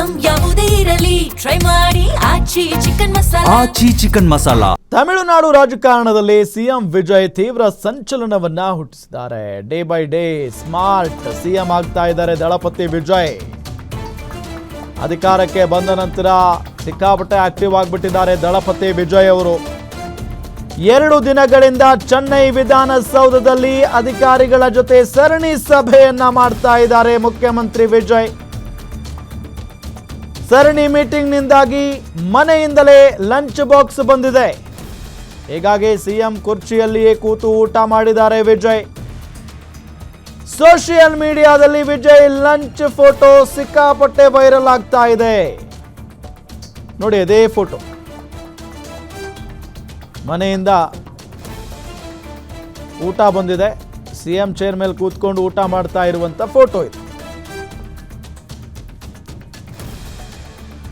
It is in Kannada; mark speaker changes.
Speaker 1: ಐಟಂ ಯಾವುದೇ ಇರಲಿ ಟ್ರೈ ಮಾಡಿ ಆಚಿ ಚಿಕನ್ ಮಸಾಲಾ.
Speaker 2: ತಮಿಳುನಾಡು ರಾಜಕಾರಣದಲ್ಲಿ ಸಿಎಂ ವಿಜಯ್ ತೀವ್ರ ಸಂಚಲನವನ್ನ ಹುಟ್ಟಿಸಿದ್ದಾರೆ. Day by day smart CM ಆಗ್ತಾ ಇದ್ದಾರೆ ದಳಪತಿ ವಿಜಯ್. ಅಧಿಕಾರಕ್ಕೆ ಬಂದ ನಂತರ ಸಿಕ್ಕಾಪಟ್ಟೆ ಆಕ್ಟಿವ್ ಆಗಿಬಿಟ್ಟಿದ್ದಾರೆ ದಳಪತಿ ವಿಜಯ್ ಅವರು. 2 ದಿನಗಳಿಂದ ಚೆನ್ನೈ ವಿಧಾನಸೌಧದಲ್ಲಿ ಅಧಿಕಾರಿಗಳ ಜೊತೆ ಸರಣಿ ಸಭೆಯನ್ನ ಮಾಡ್ತಾ ಇದ್ದಾರೆ ಮುಖ್ಯಮಂತ್ರಿ ವಿಜಯ್. ಸರಣಿ ಮೀಟಿಂಗ್ನಿಂದಾಗಿ ಮನೆಯಿಂದಲೇ ಲಂಚ್ ಬಾಕ್ಸ್ ಬಂದಿದೆ. ಹೀಗಾಗಿ ಸಿಎಂ ಕುರ್ಚಿಯಲ್ಲಿಯೇ ಕೂತು ಊಟ ಮಾಡಿದ್ದಾರೆ ವಿಜಯ್. ಸೋಷಿಯಲ್ ಮೀಡಿಯಾದಲ್ಲಿ ವಿಜಯ್ ಲಂಚ್ ಫೋಟೋ ಸಿಕ್ಕಾಪಟ್ಟೆ ವೈರಲ್ ಆಗ್ತಾ ಇದೆ. ನೋಡಿ ಅದೇ ಫೋಟೋ, ಮನೆಯಿಂದ ಊಟ ಬಂದಿದೆ. ಸಿಎಂ ಚೇರ್ ಮೇಲೆ ಕೂತ್ಕೊಂಡು ಊಟ ಮಾಡ್ತಾ ಇರುವಂತ ಫೋಟೋ ಇದು.